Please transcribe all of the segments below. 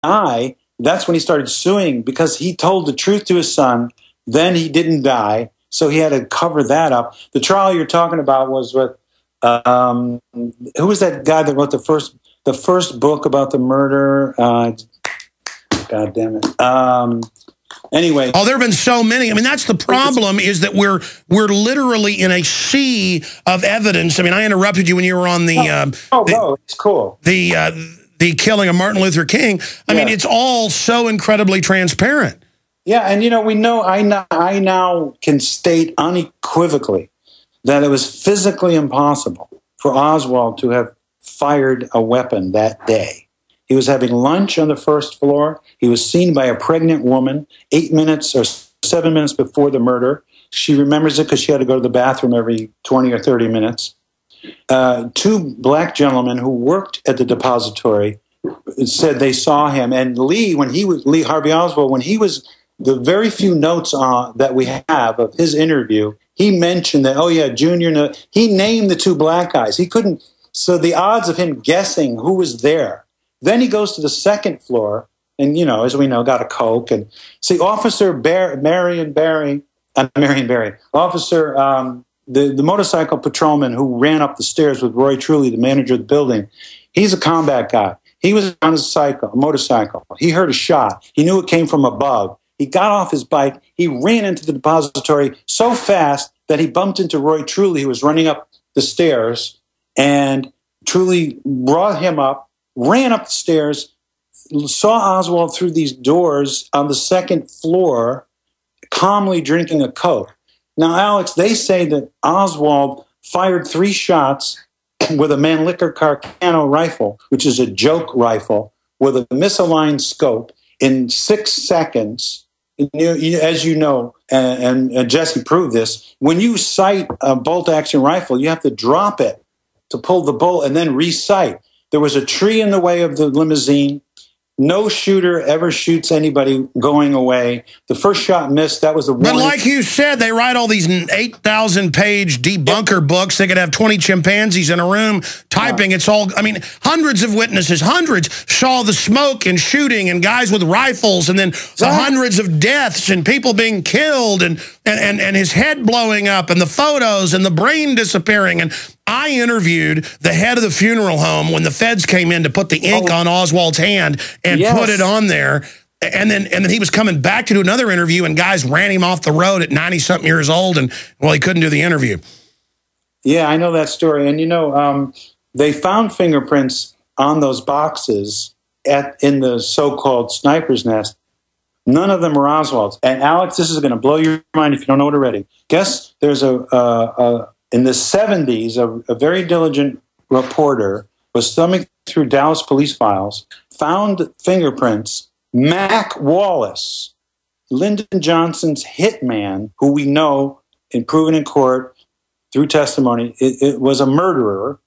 die, that's when he started suing because he told the truth to his son. Then he didn't die, so he had to cover that up. The trial you're talking about was with who was that guy that wrote the first book about the murder? God damn it. Anyway. Oh, there have been so many. I mean, that's the problem, is that we're literally in a sea of evidence. I mean, I interrupted you when you were on the it's cool. The killing of Martin Luther King. I mean, it's all so incredibly transparent. Yeah, and we know I now can state unequivocally that it was physically impossible for Oswald to have fired a weapon that day. He was having lunch on the first floor. He was seen by a pregnant woman 8 minutes or 7 minutes before the murder. She remembers it because she had to go to the bathroom every 20 or 30 minutes. Two black gentlemen who worked at the depository said they saw him. And Lee Harvey Oswald, when he was, the very few notes that we have of his interview, he mentioned that, Junior, he named the two black guys. He couldn't, so the odds of him guessing who was there. Then he goes to the second floor and, as we know, got a Coke. And see, Officer Marion Barry, Officer, the motorcycle patrolman who ran up the stairs with Roy Truly, the manager of the building, he's a combat guy. He was on a motorcycle. He heard a shot. He knew it came from above. He got off his bike. He ran into the depository so fast that he bumped into Roy Truly, who was running up the stairs. And Truly brought him up, ran up the stairs, saw Oswald through these doors on the second floor, calmly drinking a Coke. Now, Alex, they say that Oswald fired 3 shots with a Mannlicher Carcano rifle, which is a joke rifle, with a misaligned scope in 6 seconds. As you know, and Jesse proved this, when you sight a bolt-action rifle, you have to drop it to pull the bolt and then re-sight. There was a tree in the way of the limousine. No shooter ever shoots anybody going away. The first shot missed. That was the one. But like you said, they write all these 8,000-page debunker books. They could have 20 chimpanzees in a room typing. It's all, I mean, hundreds of witnesses, hundreds saw the smoke and shooting and guys with rifles, and then the hundreds of deaths and people being killed and his head blowing up and the photos and the brain disappearing. And I interviewed the head of the funeral home when the feds came in to put the ink on Oswald's hand and put it on there. And then he was coming back to do another interview, and guys ran him off the road at 90-something years old, and, well, he couldn't do the interview. Yeah, I know that story. And, they found fingerprints on those boxes in the so-called sniper's nest. None of them were Oswald's. And, Alex, this is going to blow your mind if you don't know it already. Guess there's in the 70s, a very diligent reporter was thumbing through Dallas police files, found fingerprints. Mac Wallace, Lyndon Johnson's hitman, who we know and proven in court through testimony, it was a murderer.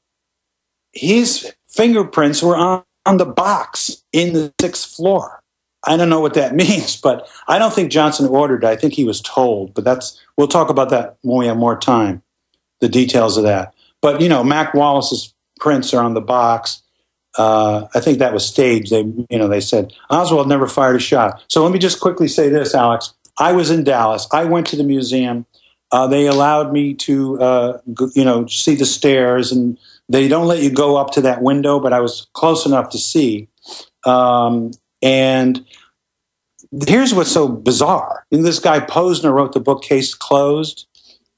His fingerprints were on the box in the 6th floor. I don't know what that means, but I don't think Johnson ordered it. I think he was told. But we'll talk about that when we have more time, the details of that. But, Mac Wallace's prints are on the box. I think that was staged. They said Oswald never fired a shot. So let me just quickly say this, Alex. I was in Dallas. I went to the museum. They allowed me to, see the stairs, and they don't let you go up to that window, but I was close enough to see. And here's what's so bizarre. This guy Posner wrote the book Case Closed.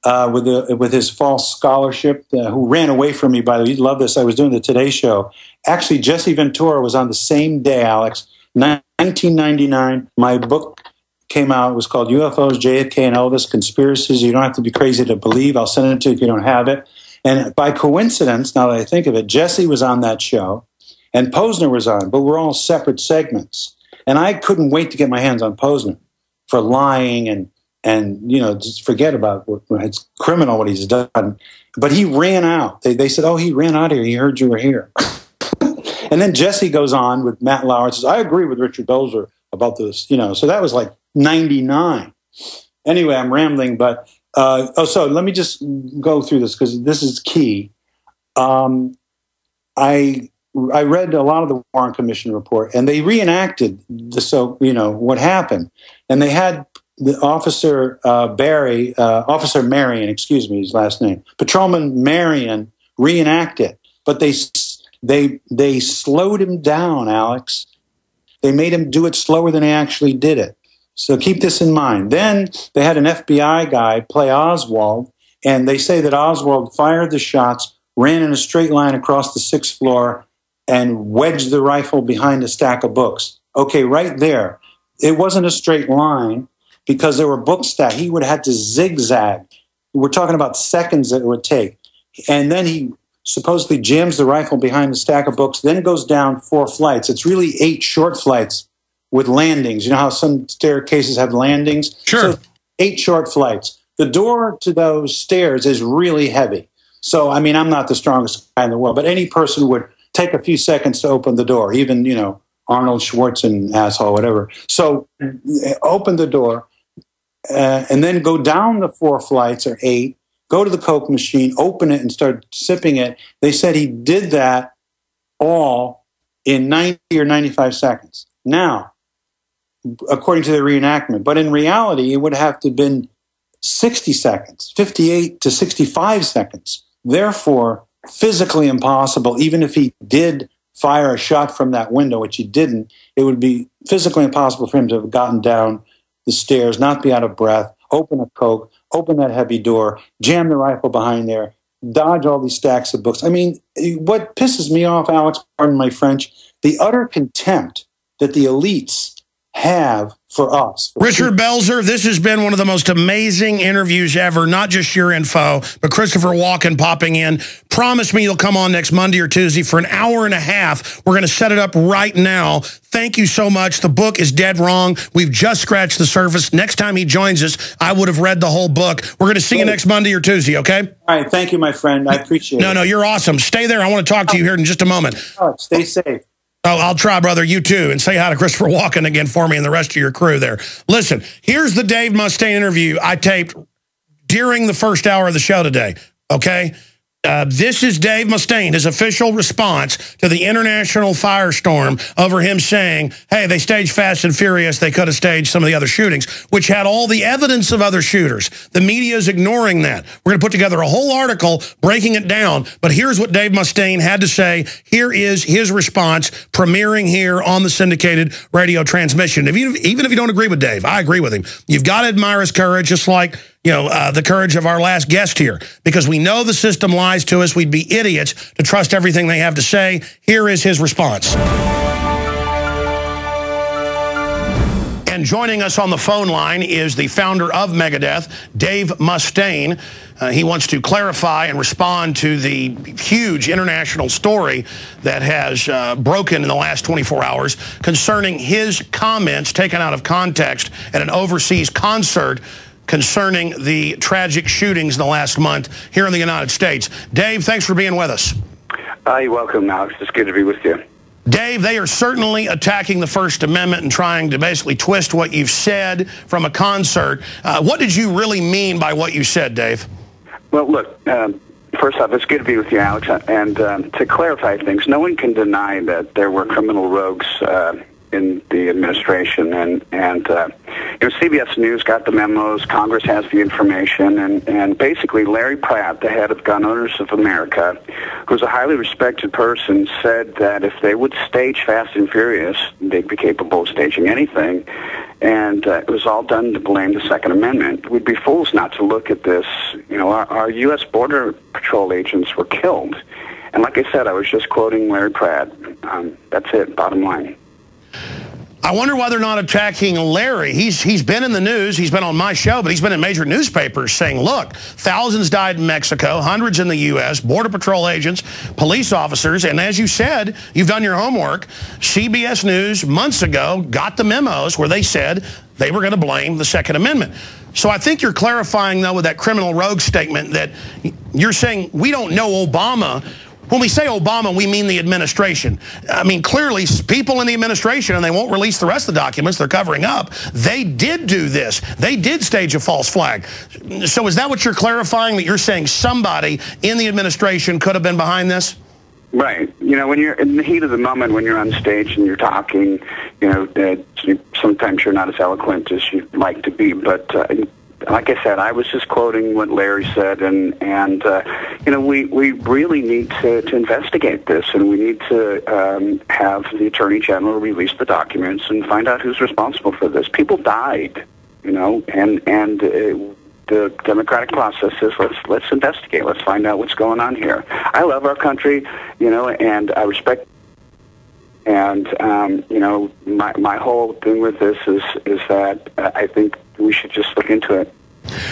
With his false scholarship, who ran away from me, by the way. You'd love this. I was doing the Today Show. Actually, Jesse Ventura was on the same day, Alex, 1999. My book came out. It was called UFOs, JFK, and Elvis, Conspiracies You Don't Have to Be Crazy to Believe. I'll send it to you if you don't have it. And by coincidence, now that I think of it, Jesse was on that show, and Posner was on, but we're all separate segments. And I couldn't wait to get my hands on Posner for lying and just forget about it's criminal what he's done. But he ran out. They said, he ran out of here. He heard you were here. And then Jesse goes on with Matt Lauer and says, I agree with Richard Belzer about this. So that was like 99. Anyway, I'm rambling, but so let me just go through this because this is key. I I read a lot of the Warren Commission report, and they reenacted what happened. And they had the Officer Officer Marion, excuse me, his last name, Patrolman Marion, reenact it. But they slowed him down, Alex. They made him do it slower than he actually did it. So keep this in mind. Then they had an FBI guy play Oswald, and they say that Oswald fired the shots, ran in a straight line across the 6th floor, and wedged the rifle behind a stack of books. Okay, right there. It wasn't a straight line because there were books stacked. He would have had to zigzag. We're talking about seconds that it would take. And then he supposedly jams the rifle behind a stack of books, then goes down 4 flights. It's really 8 short flights with landings. You know how some staircases have landings? Sure. So 8 short flights. The door to those stairs is really heavy. So, I mean, I'm not the strongest guy in the world, but any person would take a few seconds to open the door, even, Arnold Schwarzenegger, asshole, whatever. So open the door and then go down the 4 flights or 8, go to the Coke machine, open it and start sipping it. They said he did that all in 90 or 95 seconds. Now, according to the reenactment, but in reality, it would have to have been 60 seconds, 58 to 65 seconds. Therefore, physically impossible, even if he did fire a shot from that window, which he didn't, it would be physically impossible for him to have gotten down the stairs, not be out of breath, open a Coke, open that heavy door, jam the rifle behind there, dodge all these stacks of books. I mean, what pisses me off, Alex, pardon my French, the utter contempt that the elites have for us. Richard Belzer, this has been one of the most amazing interviews ever, not just your info, but Christopher Walken popping in. Promise me you'll come on next Monday or Tuesday for an hour and a half. We're going to set it up right now. Thank you so much. The book is dead wrong. We've just scratched the surface. Next time he joins us, I would have read the whole book. We're going to see you next Monday or Tuesday, okay? All right. Thank you, my friend. I appreciate it. No, you're awesome. Stay there. I want to talk to you here in just a moment. Stay safe. Oh, I'll try, brother. You too. And say hi to Christopher Walken again for me and the rest of your crew there. Listen, here's the Dave Mustaine interview I taped during the first hour of the show today, okay? This is Dave Mustaine, his official response to the international firestorm over him saying, hey, they staged Fast and Furious. They could have staged some of the other shootings, which had all the evidence of other shooters. The media is ignoring that. We're going to put together a whole article breaking it down. But here's what Dave Mustaine had to say. Here is his response premiering here on the syndicated radio transmission. Even if you don't agree with Dave, I agree with him. You've got to admire his courage, just like the courage of our last guest here, because we know the system lies to us. We'd be idiots to trust everything they have to say. Here is his response. And joining us on the phone line is the founder of Megadeth, Dave Mustaine. He wants to clarify and respond to the huge international story that has broken in the last 24 hours concerning his comments taken out of context at an overseas concert concerning the tragic shootings in the last month here in the United States. Dave, thanks for being with us. You're welcome, Alex. It's good to be with you. Dave, they are certainly attacking the First Amendment and trying to basically twist what you've said from a concert. What did you really mean by what you said, Dave? Well, look, first off, it's good to be with you, Alex. And to clarify things, no one can deny that there were criminal rogues in the administration, and CBS News got the memos, Congress has the information, and basically Larry Pratt, the head of Gun Owners of America, who's a highly respected person, said that if they would stage Fast and Furious, they'd be capable of staging anything, and it was all done to blame the Second Amendment. We'd be fools not to look at this. Our U.S. Border Patrol agents were killed, and like I said, I was just quoting Larry Pratt. That's it, bottom line. I wonder why they're not attacking Larry. He's been in the news. He's been on my show, but he's been in major newspapers saying, look, thousands died in Mexico, hundreds in the U.S., Border Patrol agents, police officers. And as you said, you've done your homework. CBS News months ago got the memos where they said they were going to blame the Second Amendment. So I think you're clarifying, though, with that criminal rogue statement that you're saying we don't know Obama. When we say Obama, we mean the administration. I mean, clearly, people in the administration, and they won't release the rest of the documents they're covering up, they did do this. They did stage a false flag. So is that what you're clarifying, that you're saying somebody in the administration could have been behind this? Right. You know, when you're in the heat of the moment, when you're on stage and you're talking, you know, sometimes you're not as eloquent as you'd like to be. But like I said, I was just quoting what Larry said, and you know, we really need to investigate this, and we need to have the Attorney General release the documents and find out who's responsible for this. People died, you know, and the democratic process is let's investigate. Let's find out what's going on here. I love our country, you know, and I respect. And you know, my whole thing with this is that I think we should just look into it.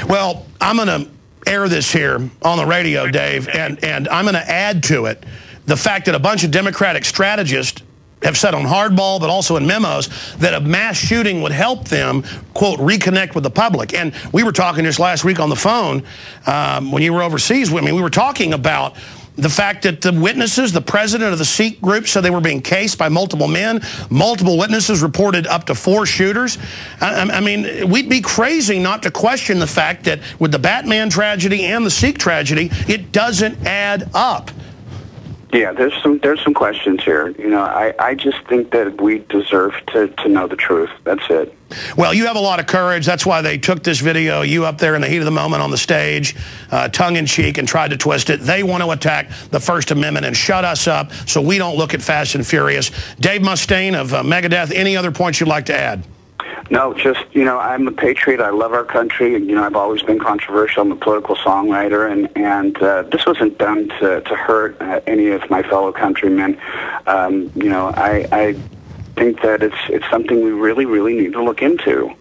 Well, I'm going to air this here on the radio, Dave, and I'm going to add to it the fact that a bunch of Democratic strategists have said on Hardball, but also in memos, that a mass shooting would help them, quote, reconnect with the public. And we were talking just last week on the phone when you were overseas with me. We were talking about the fact that the witnesses, the president of the Sikh group, said they were being cased by multiple men. Multiple witnesses reported up to 4 shooters. I mean, we'd be crazy not to question the fact that with the Batman tragedy and the Sikh tragedy, it doesn't add up. Yeah, there's some questions here. You know, I just think that we deserve to know the truth. That's it. Well, you have a lot of courage. That's why they took this video, you up there in the heat of the moment on the stage, tongue-in-cheek, and tried to twist it. They want to attack the First Amendment and shut us up so we don't look at Fast and Furious. Dave Mustaine of Megadeth, any other points you'd like to add? No, just, you know, I'm a patriot. I love our country. You know, I've always been controversial. I'm a political songwriter, and this wasn't done to hurt any of my fellow countrymen. You know, I think that it's something we really, really need to look into.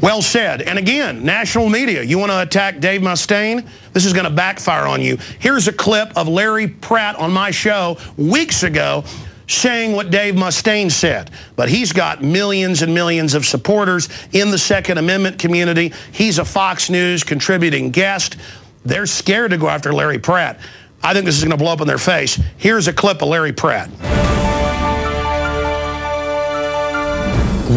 Well said. And again, national media, you want to attack Dave Mustaine? This is going to backfire on you. Here's a clip of Larry Pratt on my show weeks ago saying what Dave Mustaine said. But he's got millions and millions of supporters in the Second Amendment community. He's a Fox News contributing guest. They're scared to go after Larry Pratt. I think this is going to blow up in their face. Here's a clip of Larry Pratt.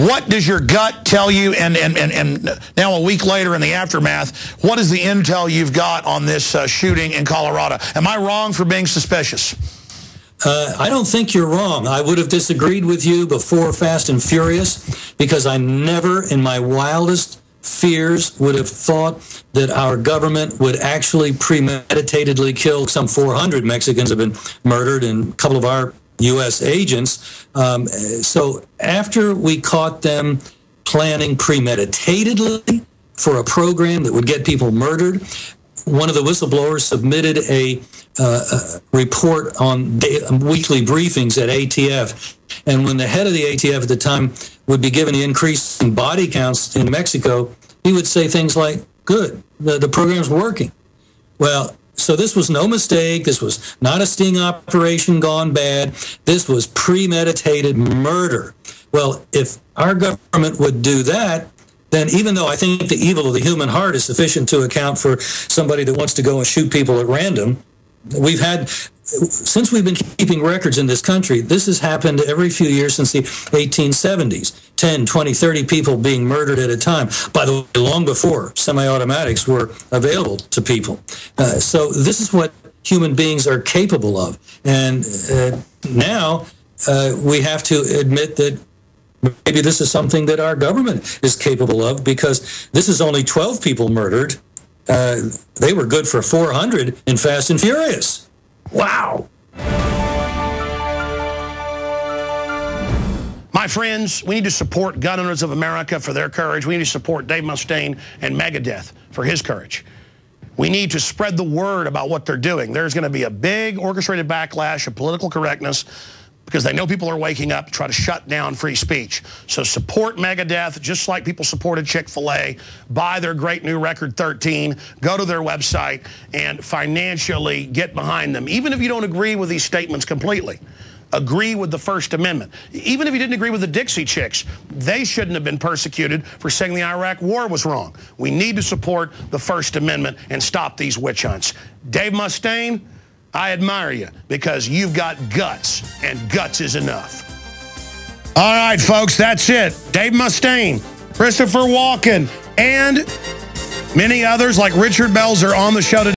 What does your gut tell you, and now a week later in the aftermath, what is the intel you've got on this shooting in Colorado? Am I wrong for being suspicious? I don't think you're wrong. I would have disagreed with you before Fast and Furious because I never in my wildest fears would have thought that our government would actually premeditatedly kill some 400 Mexicans have been murdered and a couple of our U.S. agents. So after we caught them planning premeditatedly for a program that would get people murdered, one of the whistleblowers submitted a report on weekly briefings at ATF. And when the head of the ATF at the time would be given the increase in body counts in Mexico, he would say things like, good, the program's working. Well, so this was no mistake. This was not a sting operation gone bad. This was premeditated murder. Well, if our government would do that, then even though I think the evil of the human heart is sufficient to account for somebody that wants to go and shoot people at random, we've had, since we've been keeping records in this country, this has happened every few years since the 1870s. 10, 20, 30 people being murdered at a time. By the way, long before semi-automatics were available to people. So this is what human beings are capable of. And now we have to admit that maybe this is something that our government is capable of, because this is only 12 people murdered. They were good for 400 in Fast and Furious. Wow. My friends, we need to support Gun Owners of America for their courage. We need to support Dave Mustaine and Megadeth for his courage. We need to spread the word about what they're doing. There's going to be a big orchestrated backlash of political correctness because they know people are waking up to try to shut down free speech. So support Megadeth just like people supported Chick-fil-A. Buy their great new record 13. Go to their website and financially get behind them. Even if you don't agree with these statements completely. Agree with the First Amendment. Even if you didn't agree with the Dixie Chicks, they shouldn't have been persecuted for saying the Iraq War was wrong. We need to support the First Amendment and stop these witch hunts. Dave Mustaine, I admire you because you've got guts, and guts is enough. All right, folks, that's it. Dave Mustaine, Christopher Walken, and many others like Richard Belzer on the show today.